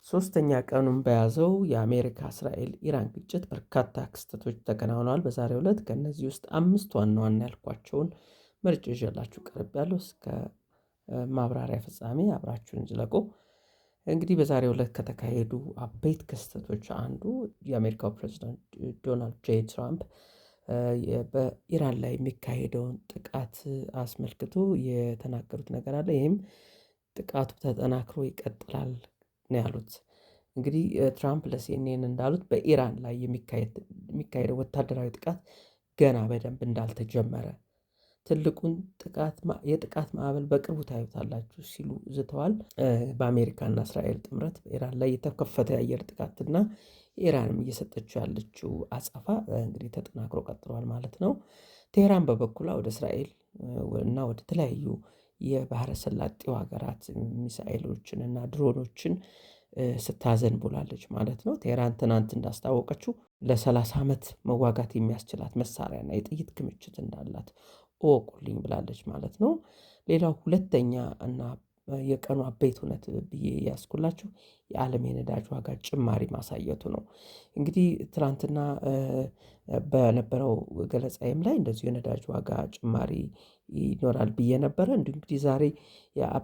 ሶስተኛ ቀኑን በያዘው የአሜሪካ እስራኤል ኢራን ግጭት በርካታ ክስተቶች ተከናውነዋል። በዛሬው ዕለት ከእነዚህ ውስጥ አምስት ዋና ዋና ያልኳቸውን መርጬ ይዤላችሁ ቀርቤያለሁ። እስከ ማብራሪያ ፍጻሜ አብራችሁን ዝለቁ። እንግዲህ በዛሬው ዕለት ከተካሄዱ አበይት ክስተቶች አንዱ የአሜሪካው ፕሬዝዳንት ዶናልድ ጄ ትራምፕ በኢራን ላይ የሚካሄደውን ጥቃት አስመልክቶ የተናገሩት ነገር አለ። ይህም ጥቃቱ ተጠናክሮ ይቀጥላል ነው ያሉት። እንግዲህ ትራምፕ ለሲኤንኤን እንዳሉት በኢራን ላይ የሚካሄደው ወታደራዊ ጥቃት ገና በደንብ እንዳልተጀመረ፣ ትልቁን የጥቃት ማዕበል በቅርቡ ታዩታላችሁ ሲሉ ዝተዋል። በአሜሪካና እስራኤል ጥምረት በኢራን ላይ የተከፈተ የአየር ጥቃትና ኢራንም እየሰጠችው ያለችው አጸፋ እንግዲህ ተጠናክሮ ቀጥሏል ማለት ነው። ቴህራን በበኩሏ ወደ እስራኤል እና ወደ ተለያዩ የባህረ ሰላጤው ሀገራት ሚሳኤሎችን እና ድሮኖችን ስታዘንብ ውላለች ማለት ነው። ቴህራን ትናንት እንዳስታወቀችው ለ30 ዓመት መዋጋት የሚያስችላት መሳሪያና የጥይት ክምችት እንዳላት እወቁልኝ ብላለች ማለት ነው። ሌላው ሁለተኛ እና የቀኑ አበይት እውነት ብዬ ያስኩላችሁ የዓለም የነዳጅ ዋጋ ጭማሪ ማሳየቱ ነው። እንግዲህ ትናንትና በነበረው ገለጻዬም ላይ እንደዚሁ የነዳጅ ዋጋ ጭማሪ ይኖራል ብዬ ነበረ። እንግዲህ ዛሬ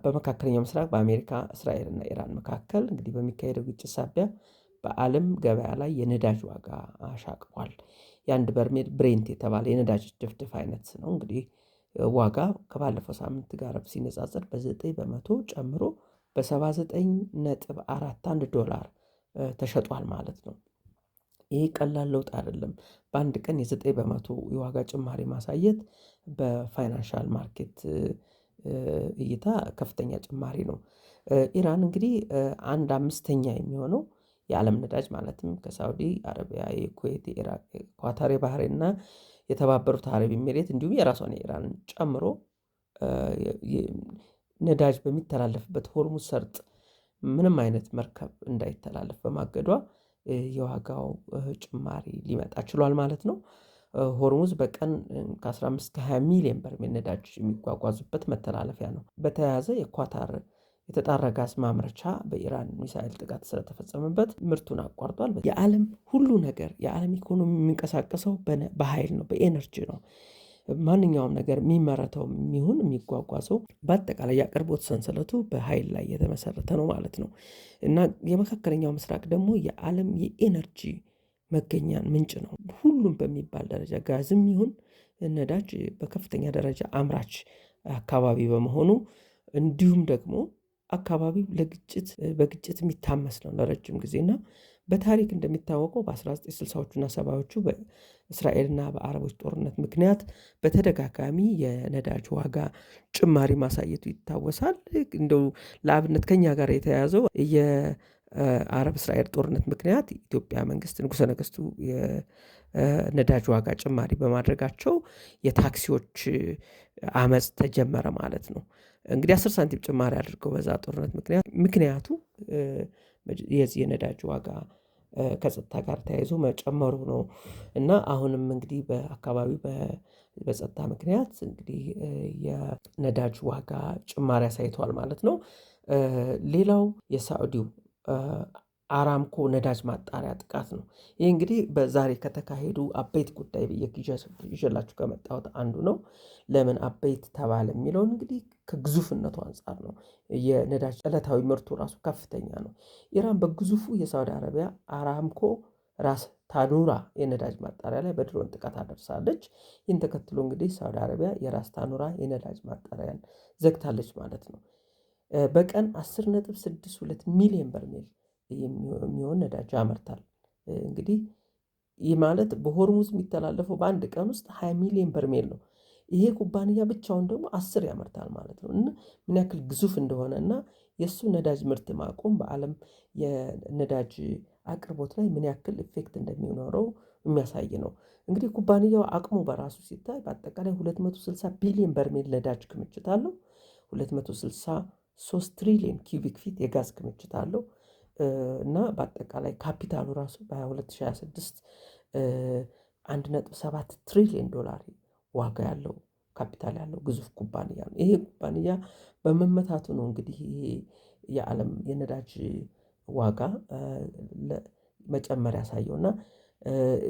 በመካከለኛው ምስራቅ በአሜሪካ እስራኤል እና ኢራን መካከል እንግዲህ በሚካሄደው ግጭት ሳቢያ በዓለም ገበያ ላይ የነዳጅ ዋጋ አሻቅቧል። የአንድ በርሜል ብሬንት የተባለ የነዳጅ ድፍድፍ አይነት ነው። እንግዲህ ዋጋ ከባለፈው ሳምንት ጋር ሲነጻጸር በ9 በመቶ ጨምሮ በ79.41 ዶላር ተሸጧል ማለት ነው። ይህ ቀላል ለውጥ አይደለም። በአንድ ቀን የ9 በመቶ የዋጋ ጭማሪ ማሳየት በፋይናንሻል ማርኬት እይታ ከፍተኛ ጭማሪ ነው። ኢራን እንግዲህ 1/5 የሚሆነው የዓለም ነዳጅ ማለትም ከሳውዲ አረቢያ፣ የኩዌት፣ የኢራቅ፣ ኳታር፣ ባህሬን እና የተባበሩት አረብ ኤሚሬት እንዲሁም የራሷን የኢራንን ጨምሮ ነዳጅ በሚተላለፍበት ሆርሙዝ ሰርጥ ምንም አይነት መርከብ እንዳይተላለፍ በማገዷ የዋጋው ጭማሪ ሊመጣ ችሏል ማለት ነው። ሆርሙዝ በቀን ከ15 እስከ 20 ሚሊዮን በርሜል ነዳጅ የሚጓጓዙበት መተላለፊያ ነው። በተያያዘ የኳታር የተጣራ ጋዝ ማምረቻ በኢራን ሚሳኤል ጥቃት ስለተፈጸመበት ምርቱን አቋርጧል። የዓለም ሁሉ ነገር የዓለም ኢኮኖሚ የሚንቀሳቀሰው በኃይል ነው፣ በኤነርጂ ነው። ማንኛውም ነገር የሚመረተው የሚሆን የሚጓጓዘው በአጠቃላይ የአቅርቦት ሰንሰለቱ በኃይል ላይ የተመሰረተ ነው ማለት ነው። እና የመካከለኛው ምስራቅ ደግሞ የዓለም የኤነርጂ መገኛን ምንጭ ነው። ሁሉም በሚባል ደረጃ ጋዝም ይሁን ነዳጅ በከፍተኛ ደረጃ አምራች አካባቢ በመሆኑ እንዲሁም ደግሞ አካባቢው በግጭት የሚታመስ ነው ለረጅም ጊዜ እና በታሪክ እንደሚታወቀው በ1960ዎቹና 70ዎቹ በእስራኤልና በአረቦች ጦርነት ምክንያት በተደጋጋሚ የነዳጅ ዋጋ ጭማሪ ማሳየቱ ይታወሳል። እንደው ለአብነት ከኛ ጋር የተያያዘው የአረብ እስራኤል ጦርነት ምክንያት ኢትዮጵያ መንግስት ንጉሠ ነገሥቱ የነዳጅ ዋጋ ጭማሪ በማድረጋቸው የታክሲዎች አመፅ ተጀመረ ማለት ነው። እንግዲህ 10 ሳንቲም ጭማሪ አድርገው በዛ ጦርነት ምክንያቱ የዚህ የነዳጅ ዋጋ ከጸጥታ ጋር ተያይዞ መጨመሩ ነው። እና አሁንም እንግዲህ በአካባቢው በጸጥታ ምክንያት እንግዲህ የነዳጅ ዋጋ ጭማሪ አሳይተዋል ማለት ነው። ሌላው የሳዑዲው አራምኮ ነዳጅ ማጣሪያ ጥቃት ነው። ይህ እንግዲህ በዛሬ ከተካሄዱ አበይት ጉዳይ ብዬ ይዤላችሁ ከመጣሁት አንዱ ነው። ለምን አበይት ተባለ የሚለውን እንግዲህ ከግዙፍነቱ አንጻር ነው። የነዳጅ ዕለታዊ ምርቱ ራሱ ከፍተኛ ነው። ኢራን በግዙፉ የሳውዲ አረቢያ አራምኮ ራስ ታኑራ የነዳጅ ማጣሪያ ላይ በድሮን ጥቃት አደርሳለች። ይህን ተከትሎ እንግዲህ ሳውዲ አረቢያ የራስ ታኑራ የነዳጅ ማጣሪያን ዘግታለች ማለት ነው። በቀን 10.62 ሚሊዮን በርሜል የሚሆን ነዳጅ ያመርታል። እንግዲህ ይህ ማለት በሆርሙዝ የሚተላለፈው በአንድ ቀን ውስጥ 20 ሚሊዮን በርሜል ነው። ይሄ ኩባንያ ብቻውን ደግሞ 10 ያመርታል ማለት ነው። እና ምን ያክል ግዙፍ እንደሆነ እና የእሱ ነዳጅ ምርት ማቆም በዓለም የነዳጅ አቅርቦት ላይ ምን ያክል ኢፌክት እንደሚኖረው የሚያሳይ ነው። እንግዲህ ኩባንያው አቅሙ በራሱ ሲታይ በአጠቃላይ 260 ቢሊዮን በርሜል ነዳጅ ክምችት አለው። 263 ትሪሊዮን ኪዩቢክ ፊት የጋዝ ክምችት አለው። እና በአጠቃላይ ካፒታሉ ራሱ በ2026 1.7 ትሪሊዮን ዶላር ዋጋ ያለው ካፒታል ያለው ግዙፍ ኩባንያ ነው። ይሄ ኩባንያ በመመታቱ ነው እንግዲህ ይሄ የዓለም የነዳጅ ዋጋ መጨመር ያሳየው እና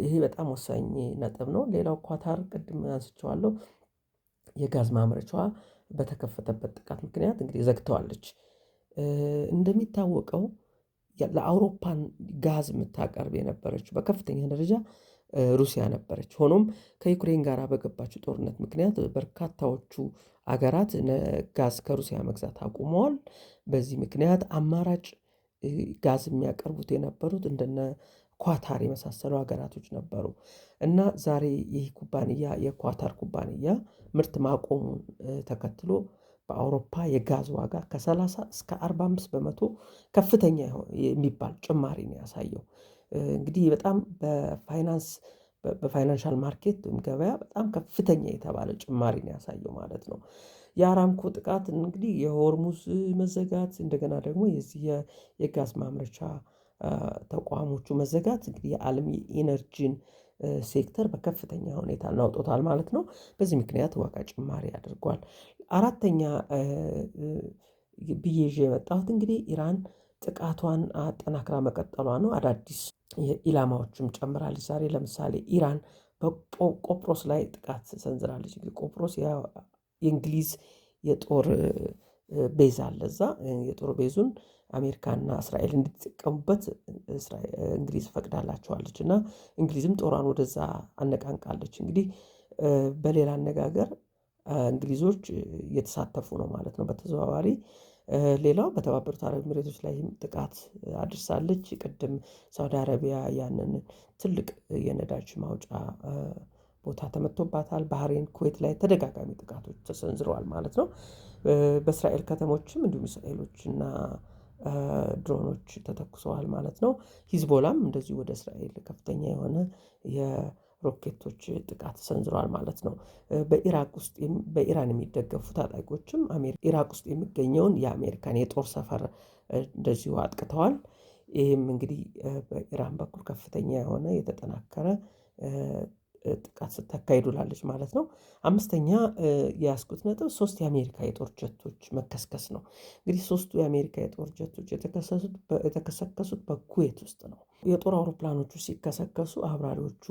ይሄ በጣም ወሳኝ ነጥብ ነው። ሌላው ኳታር ቅድም አንስቼዋለሁ። የጋዝ ማምረቻዋ በተከፈተበት ጥቃት ምክንያት እንግዲህ ዘግተዋለች። እንደሚታወቀው ለአውሮፓን ጋዝ የምታቀርብ የነበረችው በከፍተኛ ደረጃ ሩሲያ ነበረች። ሆኖም ከዩክሬን ጋር በገባችው ጦርነት ምክንያት በርካታዎቹ አገራት ጋዝ ከሩሲያ መግዛት አቁመዋል። በዚህ ምክንያት አማራጭ ጋዝ የሚያቀርቡት የነበሩት እንደነ ኳታር የመሳሰሉ ሀገራቶች ነበሩ እና ዛሬ ይህ ኩባንያ የኳታር ኩባንያ ምርት ማቆሙን ተከትሎ በአውሮፓ የጋዝ ዋጋ ከ30 እስከ 45 በመቶ ከፍተኛ የሚባል ጭማሪ ነው ያሳየው። እንግዲህ በጣም በፋይናንሻል ማርኬት ወይም ገበያ በጣም ከፍተኛ የተባለ ጭማሪ ነው ያሳየው ማለት ነው። የአራምኮ ጥቃት እንግዲህ የሆርሙዝ መዘጋት እንደገና ደግሞ የዚህ የጋዝ ማምረቻ ተቋሞቹ መዘጋት እንግዲህ የዓለም የኢነርጂን ሴክተር በከፍተኛ ሁኔታ ናውጦታል ማለት ነው። በዚህ ምክንያት ዋጋ ጭማሪ አድርጓል። አራተኛ ብዬ ይዤ የመጣሁት እንግዲህ ኢራን ጥቃቷን አጠናክራ መቀጠሏ ነው። አዳዲስ ኢላማዎችም ጨምራለች። ዛሬ ለምሳሌ ኢራን በቆጵሮስ ላይ ጥቃት ሰንዝራለች። እንግዲህ ቆጵሮስ የእንግሊዝ የጦር ቤዝ አለ። እዛ የጦር ቤዙን አሜሪካና እስራኤል እንዲጠቀሙበት እንግሊዝ ፈቅዳላቸዋለች እና እንግሊዝም ጦሯን ወደዛ አነቃንቃለች። እንግዲህ በሌላ አነጋገር እንግሊዞች እየተሳተፉ ነው ማለት ነው በተዘዋዋሪ። ሌላው በተባበሩት አረብ ኤሚሬቶች ላይ ጥቃት አድርሳለች። ቅድም ሳውዲ አረቢያ ያንን ትልቅ የነዳጅ ማውጫ ቦታ ተመቶባታል። ባህሬን፣ ኩዌት ላይ ተደጋጋሚ ጥቃቶች ተሰንዝረዋል ማለት ነው። በእስራኤል ከተሞችም እንዲሁም ሚሳኤሎች እና ድሮኖች ተተኩሰዋል ማለት ነው። ሂዝቦላም እንደዚሁ ወደ እስራኤል ከፍተኛ የሆነ የሮኬቶች ጥቃት ሰንዝረዋል ማለት ነው። በኢራን የሚደገፉ ታጣቂዎችም ኢራቅ ውስጥ የሚገኘውን የአሜሪካን የጦር ሰፈር እንደዚሁ አጥቅተዋል። ይህም እንግዲህ በኢራን በኩል ከፍተኛ የሆነ የተጠናከረ ጥቃት ስታካሂድ ውላለች ማለት ነው። አምስተኛ የያዝኩት ነጥብ 3 የአሜሪካ የጦር ጀቶች መከስከስ ነው። እንግዲህ 3ቱ የአሜሪካ የጦር ጀቶች የተከሰከሱት በኩዌት ውስጥ ነው። የጦር አውሮፕላኖቹ ሲከሰከሱ አብራሪዎቹ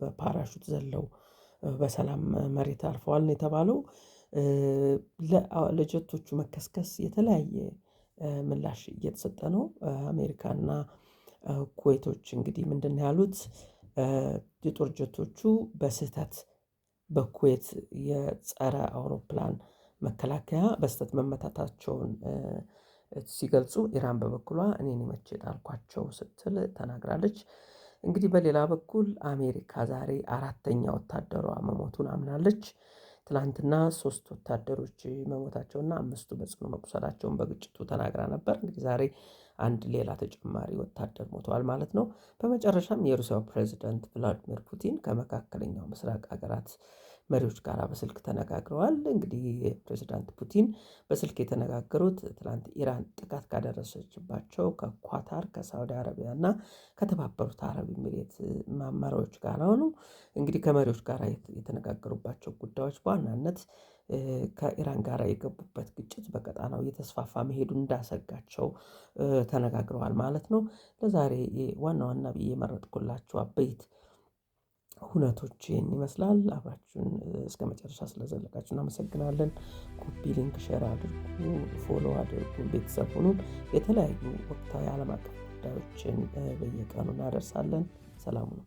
በፓራሹት ዘለው በሰላም መሬት አርፈዋል ነው የተባለው። ለጀቶቹ መከስከስ የተለያየ ምላሽ እየተሰጠ ነው። አሜሪካና ኩዌቶች እንግዲህ ምንድን ነው ያሉት? የጦር ጀቶቹ በስህተት በኩዌት የጸረ አውሮፕላን መከላከያ በስህተት መመታታቸውን ሲገልጹ፣ ኢራን በበኩሏ እኔን መቼ ጣልኳቸው ስትል ተናግራለች። እንግዲህ በሌላ በኩል አሜሪካ ዛሬ 4ኛ ወታደሯ መሞቱን አምናለች። ትላንትና 3 ወታደሮች መሞታቸውና 5ቱ በጽኑ መቁሰላቸውን በግጭቱ ተናግራ ነበር። እንግዲህ ዛሬ አንድ ሌላ ተጨማሪ ወታደር ሞተዋል ማለት ነው። በመጨረሻም የሩሲያው ፕሬዝዳንት ቭላዲሚር ፑቲን ከመካከለኛው ምስራቅ ሀገራት መሪዎች ጋር በስልክ ተነጋግረዋል። እንግዲህ ፕሬዝዳንት ፑቲን በስልክ የተነጋገሩት ትላንት ኢራን ጥቃት ካደረሰችባቸው ከኳታር፣ ከሳውዲ አረቢያ እና ከተባበሩት አረብ ኤሚሬት መሪዎች ጋር ነው። እንግዲህ ከመሪዎች ጋር የተነጋገሩባቸው ጉዳዮች በዋናነት ከኢራን ጋር የገቡበት ግጭት በቀጣናው እየተስፋፋ መሄዱን እንዳሰጋቸው ተነጋግረዋል ማለት ነው። ለዛሬ ዋና ዋና ብዬ የመረጥኩላችሁ አበይት ሁነቶች ይህን ይመስላል። አብራችሁን እስከ መጨረሻ ስለዘለቃችሁ እናመሰግናለን። ኮፒ፣ ሊንክ፣ ሼር አድርጉ፣ ፎሎ አድርጉ፣ ቤተሰብ ሁኑን። የተለያዩ ወቅታዊ ዓለም አቀፍ ጉዳዮችን በየቀኑ እናደርሳለን። ሰላሙ ነው።